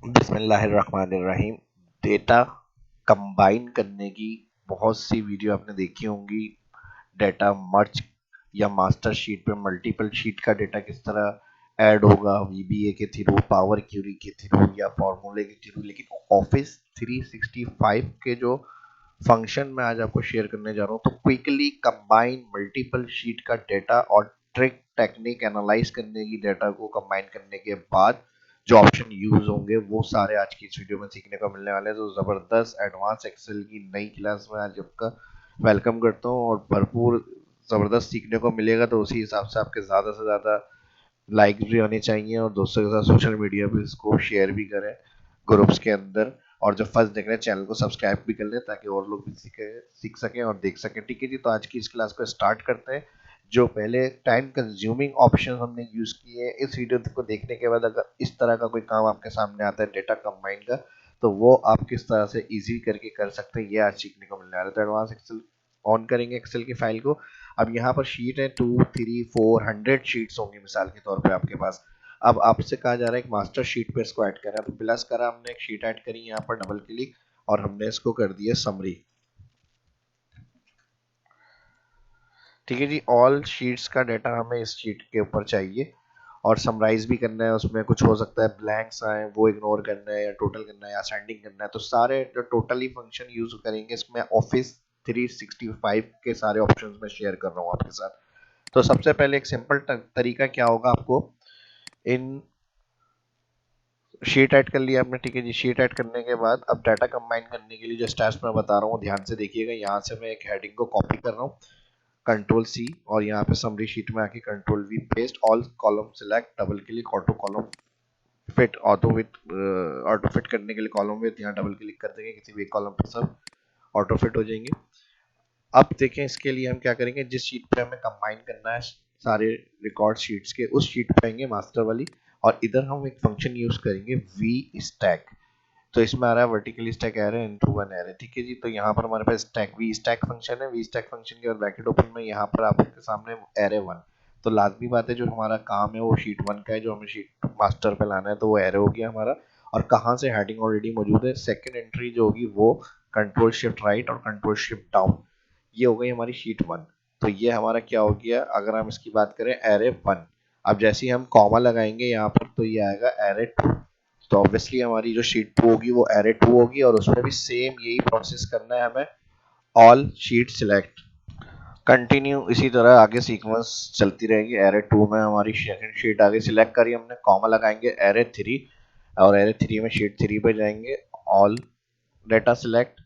बिस्मिल्लाहिर्रहमानिर्रहीम। Data combine करने की बहुत सी वीडियो आपने देखी होंगी। डेटा मर्ज या मास्टर शीट पे मल्टीपल शीट का डेटा किस तरह ऐड होगा, वीबीए के थ्रू, पावर क्यूरी के थ्रू या फॉर्मूले के थ्रू। लेकिन ऑफिस 365 के जो फंक्शन मैं आज आपको शेयर करने जा रहा हूँ, तो क्विकली कंबाइन मल्टीपल शीट का डेटा और ट्रिक टेक्निक एनालाइज करने की, डेटा को कंबाइन करने के बाद जो ऑप्शन यूज होंगे वो सारे आज की इस वीडियो में सीखने को मिलने वाले हैं। तो जबरदस्त एडवांस एक्सेल की नई क्लास में आज आपका वेलकम करता हूँ और भरपूर जबरदस्त सीखने को मिलेगा। तो उसी हिसाब से आपके ज़्यादा से ज़्यादा लाइक्स भी आने चाहिए और दोस्तों के साथ सोशल मीडिया पे इसको शेयर भी करें ग्रुप्स के अंदर। और जो फर्स्ट देख रहे हैं चैनल को सब्सक्राइब भी कर लें ताकि और लोग भी सीख सकें और देख सकें। ठीक है जी, तो आज की इस क्लास को स्टार्ट करते हैं। जो पहले टाइम कंज्यूमिंग ऑप्शन हमने यूज किए, इस वीडियो को देखने के बाद अगर इस तरह का कोई काम आपके सामने आता है डेटा कंबाइन का, तो वो आप किस तरह से इजी करके कर सकते हैं, ये आज सीखने को मिलने वाला है। तो एडवांस एक्सेल ऑन करेंगे, एक्सेल की फाइल को। अब यहाँ पर शीट है 2, 3, 4, 100 शीट्स होंगी मिसाल के तौर पे आपके पास। अब आपसे कहा जा रहा है एक मास्टर शीट पे इसको ऐड करें। तो प्लस करा हमने, एक शीट ऐड करी, यहाँ पर डबल क्लिक और हमने इसको कर दिया समरी। ठीक है जी, ऑल शीट्स का डेटा हमें इस शीट के ऊपर चाहिए और समराइज भी करना है। उसमें कुछ हो सकता है ब्लैंक्स आए, वो इग्नोर करना है, या टोटल करना है, या असेंडिंग करना है। तो सारे जो टोटली फंक्शन यूज करेंगे इसमें ऑफिस 365 के सारे ऑप्शंस में शेयर कर रहा हूँ आपके साथ। तो सबसे पहले एक सिंपल तरीका क्या होगा, आपको इन शीट ऐड कर लिया आपने। ठीक है जी, शीट ऐड करने के बाद अब डाटा कंबाइन करने के लिए जो स्टेप्स मैं बता रहा हूँ ध्यान से देखिएगा। यहाँ से मैं एक हेडिंग को कॉपी कर रहा हूँ, कंट्रोल सी, और यहाँ पे समरी शीट में आके control we, paste, all column select, double click, auto column fit, auto fit करने के लिए कॉलम विथ यहाँ डबल क्लिक कर देंगे, किसी भी एक कॉलम पे सब ऑटो फिट हो जाएंगे। अब देखें, इसके लिए हम क्या करेंगे, जिस शीट पे हमें कंबाइन करना है सारे रिकॉर्ड शीट्स के, उस शीट पे आएंगे मास्टर वाली, और इधर हम एक फंक्शन यूज करेंगे वी स्टैक। तो इसमें आ रहा है vertically stack array into one array. ठीक है जी, तो यहाँ पर हमारे पास स्टैक वी स्टैक फंक्शन है। वी स्टैक फंक्शन के बाद ब्रैकेट ओपन में यहाँ पर आपके सामने एरे वन। तो लाजमी बात है, जो हमारा काम है वो शीट वन का है, जो हमें शीट मास्टर पे लाना है, तो वो एरे हो गया हमारा। और कहाँ से हेडिंग ऑलरेडी मौजूद है, सेकंड एंट्री जो होगी वो कंट्रोल शिफ्ट राइट और कंट्रोल शिफ्ट डाउन, ये हो गई हमारी शीट वन। तो ये हमारा क्या हो गया, अगर हम इसकी बात करें एरे वन। अब जैसे ही हम कॉमा लगाएंगे यहाँ पर, तो ये आएगा एरे टू। तो ऑब्वियसली हमारी जो शीट टू होगी वो एरे टू होगी, और उसमें भी सेम यही प्रोसेस करना है हमें, ऑल शीट सिलेक्ट, कंटिन्यू, इसी तरह आगे सीक्वेंस चलती रहेगी। एरे टू में हमारी सेकंड शीट आगे सिलेक्ट करी हमने, कॉमा लगाएंगे एरे थ्री, और एरे थ्री में शीट थ्री पे जाएंगे, ऑल डेटा सिलेक्ट,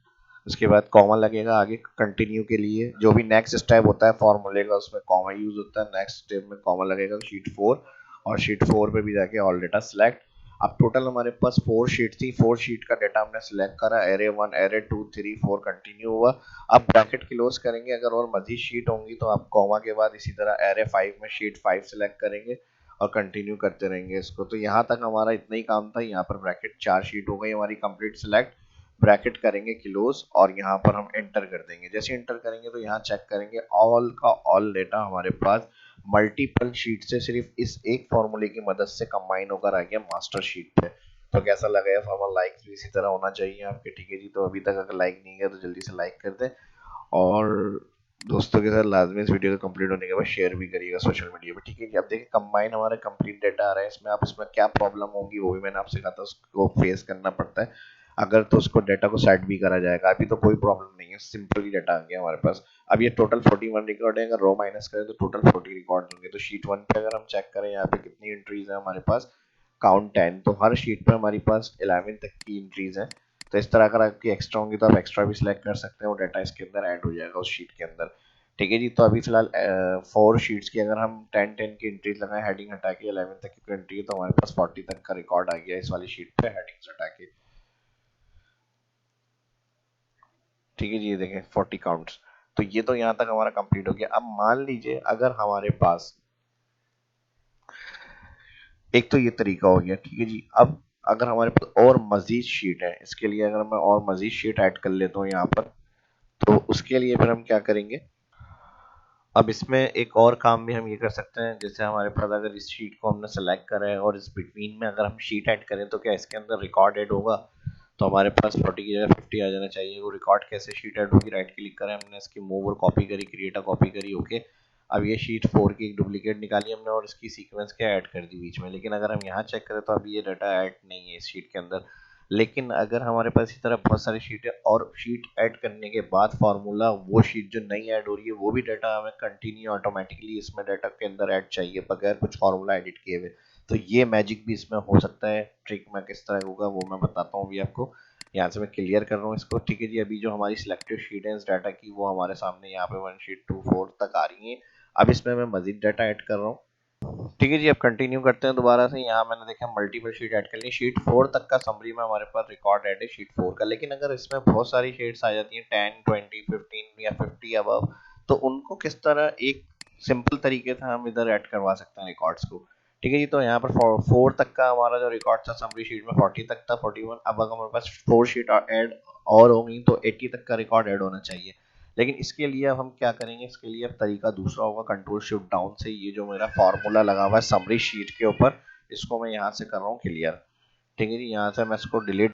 उसके बाद कॉमा लगेगा आगे कंटिन्यू के लिए। जो भी नेक्स्ट स्टेप होता है फॉर्मूले का, उसमें कॉमा यूज होता है। नेक्स्ट स्टेप में कॉमा लगेगा शीट फोर, और शीट फोर पे भी जाके ऑल डेटा सिलेक्ट। अब टोटल हमारे पास 4 शीट थी, 4 शीट का डेटा हमने सिलेक्ट करा, array one, array two, three, four continue हुआ। अब ब्रैकेट क्लोज करेंगे, अगर और मजीद शीट होंगी तो आप कॉमा के बाद इसी तरह एरे फाइव में शीट फाइव सिलेक्ट करेंगे और कंटिन्यू करते रहेंगे इसको। तो यहाँ तक हमारा इतना ही काम था। यहाँ पर ब्रैकेट 4 शीट हो गई हमारी कंप्लीट सिलेक्ट, ब्रैकेट करेंगे क्लोज और यहाँ पर हम एंटर कर देंगे। जैसे एंटर करेंगे तो यहाँ चेक करेंगे ऑल का ऑल डेटा हमारे पास मल्टीपल शीट से सिर्फ इस एक फॉर्मूले की मदद से कंबाइन होकर आ गया मास्टर शीट पे। तो कैसा लगा है, हमारा लाइक भी इसी तरह होना चाहिए आपके। ठीक है जी, तो अभी तक अगर लाइक नहीं किया तो जल्दी से लाइक कर दें, और दोस्तों के साथ लाजमी इस वीडियो को कंप्लीट होने के बाद शेयर भी करिएगा सोशल मीडिया पे। ठीक है जी, अब देखिए कंबाइन हमारा कंप्लीट डेटा आ रहा है। इसमें आप इसमें क्या प्रॉब्लम होगी वो भी मैंने आपसे कहा था, उसको फेस करना पड़ता है अगर तो उसको डेटा को सेट भी करा जाएगा। अभी तो कोई प्रॉब्लम नहीं है, सिंपली डेटा आ गया हमारे पास। अब ये टोटल 41 रिकॉर्ड है, अगर रो माइनस करें तो टोटल 40 रिकॉर्ड होंगे। तो शीट वन पे अगर हम चेक करें यहाँ पे कितनी एंट्रीज है हमारे पास, काउंट 10। तो हर शीट पे हमारी पास 11 तक की एंट्रीज है। तो इस तरह अगर आपकी एक्स्ट्रा होंगी तो आप एक्स्ट्रा भी सिलेक्ट कर सकते हैं, वो डाटा इसके अंदर ऐड हो जाएगा उस शीट के अंदर। ठीक है जी, तो अभी फिलहाल 4 शीट्स की अगर हम 10 की एंट्रीज लगाएं, हेडिंग हटा के 11 तक की एंट्री है, तो हमारे पास 40 तक का रिकॉर्ड आ गया इस वाली शीट पे हेडिंग्स हटा के। ठीक है जी, ये देखें 40 काउंट्स। तो ये तो यहाँ तक हमारा कंप्लीट हो गया। अब मान लीजिए अगर हमारे पास, एक तो ये तरीका हो गया। ठीक है जी, अब अगर हमारे पास और मजीद शीट है, इसके लिए अगर मैं और मजीद शीट ऐड कर लेता हूँ यहाँ पर, तो उसके लिए फिर हम क्या करेंगे, अब इसमें एक और काम भी हम ये कर सकते हैं, जैसे हमारे पास अगर इस शीट को हमने सेलेक्ट करा है और इस बिटवीन में अगर हम शीट ऐड करें तो क्या इसके अंदर रिकॉर्ड ऐड होगा? तो हमारे पास 40 की जगह 50 आ जाना चाहिए। वो रिकॉर्ड कैसे शीट ऐड होगी? राइट क्लिक करें हमने, इसकी मूव और कॉपी करी, क्रिएट अ कॉपी करी, ओके। अब ये शीट 4 की एक डुप्लीकेट निकाली हमने और इसकी सीक्वेंस क्या ऐड कर दी बीच में, लेकिन अगर हम यहाँ चेक करें तो अभी ये डाटा ऐड नहीं है इस शीट के अंदर। लेकिन अगर हमारे पास इसी तरह बहुत सारी शीट है और शीट ऐड करने के बाद फार्मूला वो शीट जो नई ऐड हो रही है वो भी डाटा हमें कंटिन्यू ऑटोमेटिकली इसमें डाटा के अंदर ऐड चाहिए बगैर कुछ फार्मूला एडिट किए हुए, तो ये मैजिक भी इसमें हो सकता है। ट्रिक में किस तरह होगा वो मैं बताता हूँ अभी आपको। यहाँ से मैं क्लियर कर रहा हूँ इसको, ठीक है जी। अभी जो हमारी सिलेक्टेड शीट है इस डाटा की वो हमारे सामने यहाँ पे 1 शीट 2 4 तक आ रही है। अब इसमें मैं मजीद डाटा ऐड कर रहा हूँ, ठीक है जी। अब कंटिन्यू करते हैं दोबारा से। यहाँ मैंने देखा मल्टीपल शीट ऐड कर ली, शीट 4 तक का समरी में हमारे पास रिकॉर्ड ऐड है शीट 4 का। लेकिन अगर इसमें बहुत सारी शीट्स आ जाती हैं 10 20 15 या 50 अबव, तो उनको किस तरह एक सिंपल तरीके से हम इधर ऐड करवा सकते हैं रिकॉर्ड्स को, ठीक है जी। तो यहाँ पर 4 तक का हमारा जो रिकॉर्ड था समरी शीट में 40 तक था 41। अब अगर हमारे पास 4 शीट ऐड और होंगी तो 80 तक का रिकॉर्ड ऐड होना चाहिए। लेकिन इसके लिए अब हम क्या करेंगे, इसके लिए अब तरीका दूसरा होगा। कंट्रोल शिफ्ट डाउन से ये जो मेरा फार्मूला लगा हुआ है समरी शीट के ऊपर, इसको मैं यहाँ से कर रहा हूँ क्लियर, ठीक है जी। यहाँ से मैं इसको डिलीट,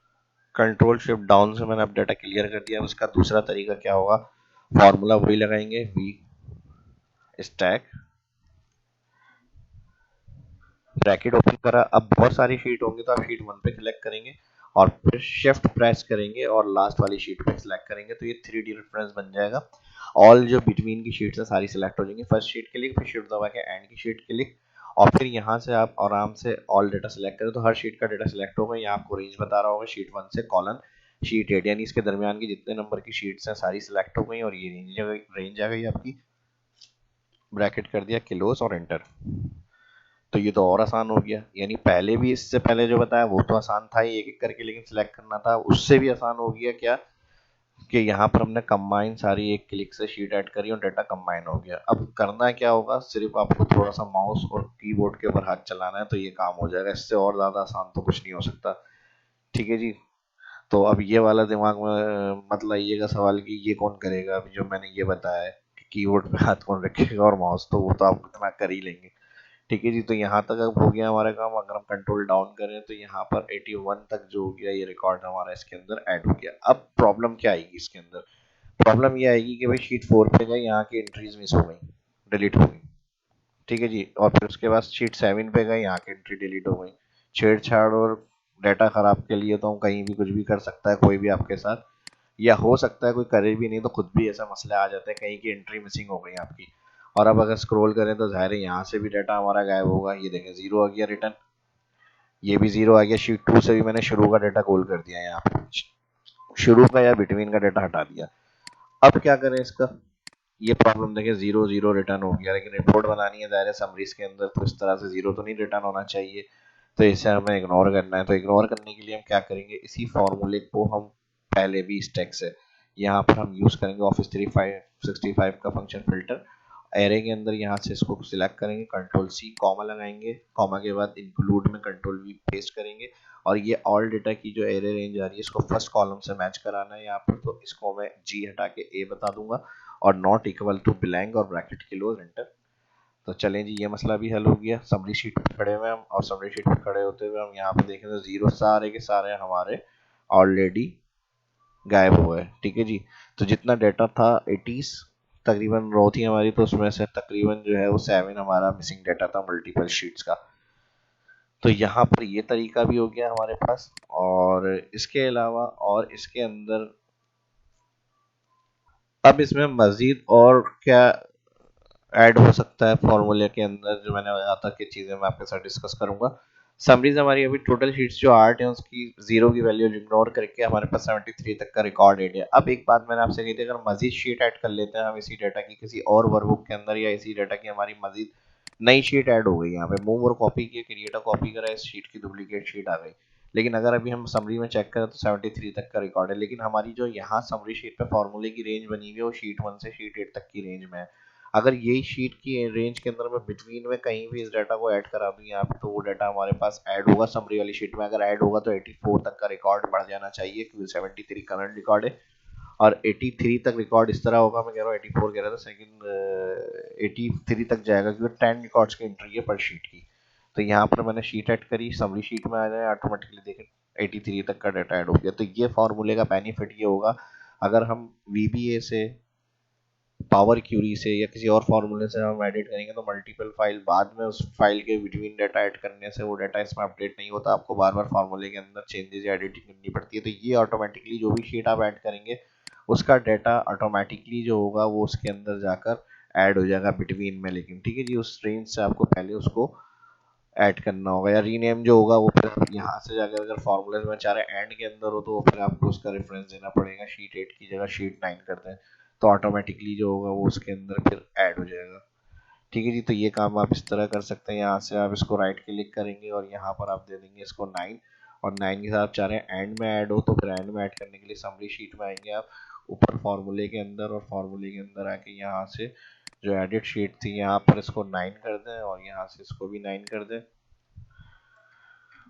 कंट्रोल शिफ्ट डाउन से मैंने अब डाटा क्लियर कर दिया। उसका दूसरा तरीका क्या होगा, फार्मूला वही लगाएंगे, वी स्टैक ब्रैकेट ओपन करा। अब बहुत सारी शीट होंगी तो आप शीट 1 पे सिलेक्ट करेंगे और फिर शिफ्ट प्रेस करेंगे और लास्ट वाली शीट पे सिलेक्ट करेंगे तो ये 3D रेफरेंस बन जाएगा। ऑल जो बिटवीन की शीट्स है सारी सिलेक्ट हो जाएंगी। फर्स्ट शीट क्लिक, फिर शिफ्ट दबा के एंड की शीट क्लिक, और फिर यहाँ से आप आराम से ऑल डेटा सेलेक्ट करें तो हर शीट का डेटा सेलेक्ट होगा। यहाँ आपको रेंज बता रहा होगा शीट 1 से कॉलन शीट 8, यानी इसके दरमियान की जितने नंबर की शीट्स हैं सारी सिलेक्ट हो गई और ये रेंज आ गई आपकी। ब्रैकेट कर दिया, क्लोज और एंटर। तो ये तो और आसान हो गया, यानी पहले भी इससे पहले जो बताया वो तो आसान था ही एक एक करके, लेकिन सिलेक्ट करना था, उससे भी आसान हो गया क्या कि यहाँ पर हमने कंबाइन सारी एक क्लिक से शीट ऐड करी और डाटा कंबाइन हो गया। अब करना क्या होगा, सिर्फ आपको थोड़ा सा माउस और कीबोर्ड के ऊपर हाथ चलाना है तो ये काम हो जाएगा। इससे और ज़्यादा आसान तो कुछ नहीं हो सकता, ठीक है जी। तो अब ये वाला दिमाग में मत लाइएगा सवाल कि ये कौन करेगा, अभी जो मैंने ये बताया है कि कीबोर्ड पे हाथ कौन रखेगा और माउस, तो वो तो आप इतना कर ही लेंगे, ठीक है जी। तो यहाँ तक अब हो गया हमारा काम। अगर हम कंट्रोल डाउन करें तो यहाँ पर 81 तक जो हो गया ये रिकॉर्ड हमारा इसके अंदर ऐड हो गया। अब प्रॉब्लम क्या आएगी इसके अंदर, प्रॉब्लम ये आएगी कि भाई शीट 4 पे गए, यहाँ की एंट्रीज मिस हो गई, डिलीट हो गई, ठीक है जी। और फिर उसके बाद शीट 7 पे गए, यहाँ की एंट्री डिलीट हो गई। छेड़छाड़ और डाटा खराब के लिए तो हम कहीं भी कुछ भी कर सकता है कोई भी आपके साथ, या हो सकता है कोई करे भी नहीं तो खुद भी ऐसा मसले आ जाते हैं कहीं की एंट्री मिसिंग हो गई आपकी। और अब अगर स्क्रॉल करें तो जाहिर है यहाँ से भी डाटा हमारा गायब होगा। ये देखें 0 आ गया रिटर्न, ये भी 0 आ गया। शीट 2 से भी मैंने शुरू का डाटा कॉल कर दिया, यहाँ पे शुरू का या बिटवीन का डाटा हटा दिया। अब क्या करें इसका, ये प्रॉब्लम देखें 0 0 रिटर्न हो गया, लेकिन रिपोर्ट बनानी है दायरे समरीज के अंदर तो इस तरह से 0 तो नहीं रिटर्न होना चाहिए, तो इसे हमें इग्नोर करना है। तो इग्नोर करने के लिए हम क्या करेंगे, इसी फॉर्मूले को हम पहले भी स्टैक से यहाँ पर हम यूज करेंगे ऑफिस 365 का फंक्शन फिल्टर। एरे के अंदर यहाँ से इसको सिलेक्ट करेंगे, कंट्रोल सी कॉमा लगाएंगे, कॉमा के बाद इंक्लूड में कंट्रोल वी पेस्ट करेंगे और ये ऑल डेटा की जो एरे रेंज आ रही है इसको फर्स्ट कॉलम से मैच कराना है यहाँ पर। तो इसको मैं जी हटा के ए बता दूंगा और नॉट इक्वल टू बिलैंग और ब्रैकेट क्लोज एंटर। तो चलें जी, ये मसला भी हल हो गया। समरी शीट पे खड़े हुए हम और समरी शीट पे खड़े होते हुए हम यहाँ पे देखें तो 0 सारे के सारे हमारे ऑलरेडी गायब हो गए, ठीक है जी। तो जितना डाटा था 80 तकरीबन रो थी हमारी, तो उसमें से तकरीबन जो है वो 7 हमारा मिसिंग डाटा था मल्टीपल शीट्स का। तो यहाँ पर ये तरीका भी हो गया हमारे पास। और इसके अलावा और इसके अंदर अब इसमें मजीद और क्या ऐड हो सकता है फॉर्मूले के अंदर, जो मैंने बताया था कि चीज़ें मैं आपके साथ डिस्कस करूंगा। समरीज हमारी अभी टोटल शीट्स जो 8 है उसकी 0 की वैल्यू इग्नोर करके हमारे पास 73 तक का रिकॉर्ड एड है। अब एक बात मैंने आपसे कही थी, अगर मजीद शीट ऐड कर लेते हैं हम इसी डाटा की किसी और वर्कबुक के अंदर, या इसी डाटा की हमारी मजीद नई शीट ऐड हो गई, यहाँ पे मूव और कॉपी की क्रिएट कॉपी करा, इस शीट की डुप्लीकेट शीट आ गई। लेकिन अगर अभी हम समरी में चेक करें तो 73 तक का रिकॉर्ड है, लेकिन हमारी जो यहाँ समरी शीट पे फॉर्मूले की रेंज बनी हुई है वो शीट 1 से शीट 8 तक की रेंज में है। अगर यही शीट की रेंज के अंदर मैं बिटवीन में कहीं भी इस डाटा को ऐड करा दूं यहाँ पे, तो वो डाटा हमारे पास ऐड होगा समरी वाली शीट में। अगर ऐड होगा तो 84 तक का रिकॉर्ड बढ़ जाना चाहिए क्योंकि 73 करंट रिकॉर्ड है। और 83 तक रिकॉर्ड इस तरह होगा, मैं कह रहा हूँ 84 कह रहा था, सेकंड 83 तक जाएगा क्योंकि 10 रिकॉर्ड्स की एंट्री है पर शीट की। तो यहाँ पर मैंने शीट ऐड करी, समरी शीट में आ जाए ऑटोमेटिकली, देखें 83 तक का डाटा ऐड हो गया। तो ये फॉर्मूले का बेनिफिट ये होगा, अगर हम VBA से, पावर क्यूरी से या किसी और फॉर्मूले से हम एडिट करेंगे तो मल्टीपल फाइल बाद में उस फाइल के बिटवीन डाटा ऐड करने से वो डाटा इसमें अपडेट नहीं होता, आपको बार बार फॉर्मूले के अंदर चेंजेस या एडिटिंग करनी पड़ती है। तो ये ऑटोमेटिकली जो भी शीट आप ऐड करेंगे उसका डाटा ऑटोमेटिकली जो होगा वो उसके अंदर जाकर ऐड हो जाएगा बिटवीन में। लेकिन ठीक है जी, उस रेंज से आपको पहले उसको ऐड करना होगा, या रीनेम जो होगा वो फिर आप यहाँ से जाकर अगर फॉर्मूले में चाह रहे एंड के अंदर हो तो फिर आपको उसका रेफरेंस देना पड़ेगा, शीट 8 की जगह शीट 9 कर दें तो ऑटोमेटिकली जो होगा वो उसके अंदर फिर ऐड हो जाएगा। ठीक है जी, तो ये काम आप इस तरह कर सकते हैं। यहाँ से आप इसको राइट क्लिक करेंगे और यहाँ पर आप दे देंगे इसको 9, और 9 के साथ आप चाह रहे हैं एंड में ऐड हो तो फिर एंड में ऐड करने के लिए समरी शीट में आएंगे आप ऊपर फॉर्मूले के अंदर, और फॉर्मूले के अंदर आके यहाँ से जो एडिट शीट थी यहाँ पर इसको 9 कर दें और यहाँ से इसको भी 9 कर दें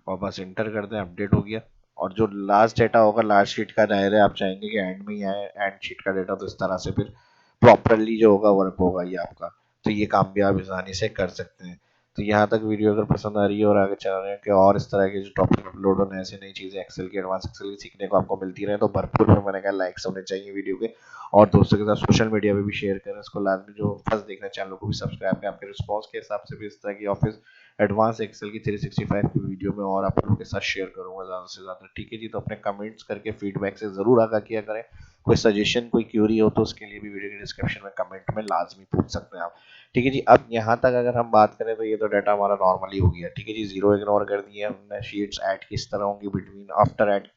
और बस इंटर कर दें, अपडेट हो गया। और जो लास्ट डेटा होगा, लास्ट शीट का दायरा आप चाहेंगे कि एंड में ही आए, एंड शीट का डेटा, तो इस तरह से फिर प्रॉपरली जो होगा वर्क होगा ये आपका। तो ये काम भी आप आसानी से कर सकते हैं। तो यहाँ तक वीडियो अगर पसंद आ रही है और आगे चल रहे हैं कि और इस तरह के जो टॉपिक अपलोड होने, ऐसी नई चीज़ें एक्सेल की, एडवांस एक्सेल की सीखने को आपको मिलती रहे तो भरपूर में मैंने कहा लाइक्स होने चाहिए वीडियो के, और दोस्तों के साथ सोशल मीडिया पे भी शेयर करें इसको। लाजमी जो फर्स्ट देख रहे हैं चैनल को भी सब्सक्राइब करें, आपके रिस्पॉन्स के हिसाब से भी इस तरह की ऑफिस एडवांस एक्सेल की 365 की वीडियो में और आप लोगों के साथ शेयर करूंगा ज़्यादा से ज़्यादा। ठीक है जी, तो अपने कमेंट्स करके फीडबैक से ज़रूर आगाह किया करें। कोई सजेशन, कोई क्यूरी हो तो उसके लिए भी वीडियो के डिस्क्रिप्शन में कमेंट में लाजमी पूछ सकते हैं आप। ठीक है जी, अब यहाँ तक अगर हम बात करें तो ये तो डाटा हमारा नॉर्मली हो गया। ठीक है जी, जीरो इग्नोर कर दिए हमने। शीट्स ऐड किस तरह होंगी बिटवीन आफ्टर ऐड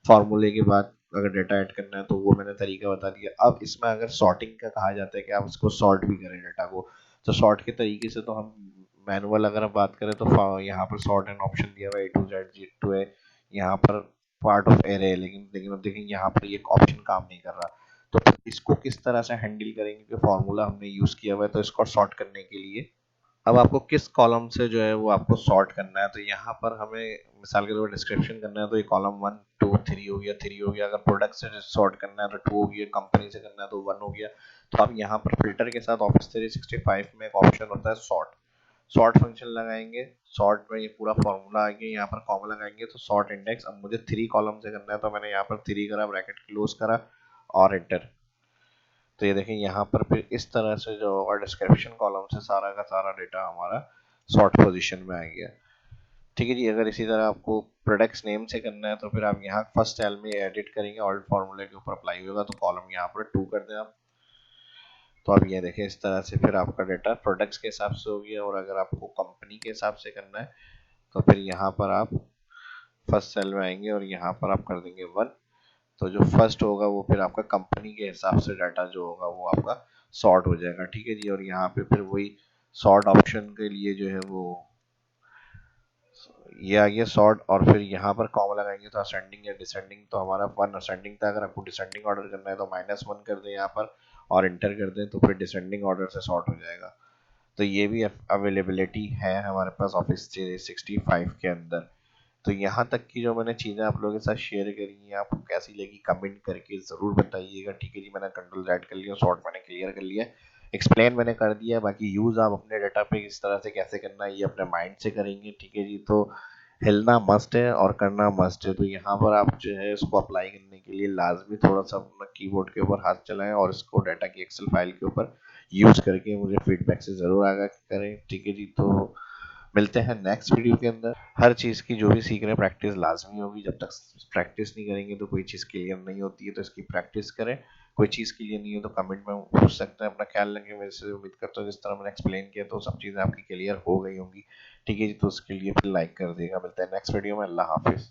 फॉर्मूले के बाद अगर डाटा ऐड करना है तो वो मैंने तरीका बता दिया। अब इसमें अगर सॉर्टिंग का कहा जाता है कि आप इसको सॉर्ट भी करें डाटा को, तो सॉर्ट के तरीके से तो हम मैनुअल अगर हम बात करें तो यहाँ पर सॉर्ट एंड ऑप्शन दिया हुआ है A to Z यहाँ पर पार्ट ऑफ एरे है, लेकिन अब देखें यहाँ पर ये ऑप्शन काम नहीं कर रहा। तो इसको किस तरह से हैंडल करेंगे कि फॉर्मूला हमने यूज किया हुआ है, तो इसको सॉर्ट करने के लिए अब आपको किस कॉलम से जो है वो आपको सॉर्ट करना है। तो यहाँ पर हमें मिसाल के तौर पर डिस्क्रिप्शन करना है तो ये कॉलम 1 2 3 हो गया, 3 हो गया। अगर प्रोडक्ट से सॉर्ट करना है तो 2 हो गया, कंपनी से करना है तो 1 हो गया। तो आप यहाँ पर फिल्टर के साथ ऑफिस 365 में एक ऑप्शन होता है सॉर्ट, सॉर्ट फंक्शन लगाएंगे। सॉर्ट में ये पूरा फॉर्मूला आ गया, यहाँ पर कॉमा लगाएंगे तो सॉर्ट इंडेक्स। अब मुझे 3 कॉलम से करना है तो मैंने यहाँ पर 3 करा, ब्रैकेट क्लोज करा और एंटर। तो ये देखें यहाँ पर फिर इस तरह से जो होगा डिस्क्रिप्शन कॉलम से सारा का सारा डेटा हमारा सॉर्ट पोजीशन में आ गया। ठीक है जी, अगर इसी तरह आपको प्रोडक्ट्स नेम से करना है तो फिर आप यहाँ फर्स्ट सेल में एडिट करेंगे, ऑल्ट फॉर्मूले के ऊपर अप्लाई होगा तो कॉलम यहाँ पर 2 कर दें आप। तो अब ये देखें इस तरह से फिर आपका डाटा प्रोडक्ट्स के हिसाब से हो गया। और अगर आपको कंपनी के हिसाब से करना है तो फिर यहाँ पर आप फर्स्ट सेल में आएंगे और यहाँ पर आप कर देंगे 1। तो जो फर्स्ट होगा वो फिर आपका कंपनी के हिसाब से डाटा जो होगा वो आपका सॉर्ट हो जाएगा। ठीक है जी, और यहाँ पे फिर वही सॉर्ट ऑप्शन के लिए जो है वो ये आ गया सॉर्ट, और फिर यहाँ पर कॉमा लगाएंगे तो असेंडिंग या डिसेंडिंग। तो हमारा 1 असेंडिंग था, अगर आपको डिसेंडिंग ऑर्डर करना है तो -1 कर दें यहाँ पर और इंटर कर दें तो फिर डिसेंडिंग ऑर्डर से सॉर्ट हो जाएगा। तो ये भी अवेलेबिलिटी है हमारे पास ऑफिस 365 के अंदर। तो यहाँ तक की जो मैंने चीज़ें आप लोगों के साथ शेयर करी हैं आपको कैसी लगी कमेंट करके ज़रूर बताइएगा। ठीक है जी, मैंने कंट्रोल Z कर लिया, सॉर्ट मैंने क्लियर कर लिया, एक्सप्लेन मैंने कर दिया। बाकी यूज़ आप अपने डाटा पे किस तरह से कैसे करना है ये अपने माइंड से करेंगे। ठीक है जी, तो हिलना मस्ट है और करना मस्ट है। तो यहाँ पर आप जो है इसको अप्लाई करने के लिए लाजमी थोड़ा सा अपना कीबोर्ड के ऊपर हाथ चलाएं और इसको डाटा की एक्सेल फाइल के ऊपर यूज़ करके मुझे फीडबैक से ज़रूर आगाह करें। ठीक है जी, तो मिलते हैं नेक्स्ट वीडियो के अंदर। हर चीज़ की जो भी सीख रहे हैं प्रैक्टिस लाजमी होगी, जब तक प्रैक्टिस नहीं करेंगे तो कोई चीज़ क्लियर नहीं होती है। तो इसकी प्रैक्टिस करें, कोई चीज़ क्लियर नहीं हो तो कमेंट में पूछ सकते हैं। अपना ख्याल रखें, मेरे से उम्मीद करता हूँ जिस तरह मैंने एक्सप्लेन किया तो सब चीज़ें आपकी क्लियर हो गई होंगी। ठीक है जी, तो उसके लिए फिर लाइक कर देगा। मिलते हैं नेक्स्ट वीडियो में, अल्लाह हाफिज़।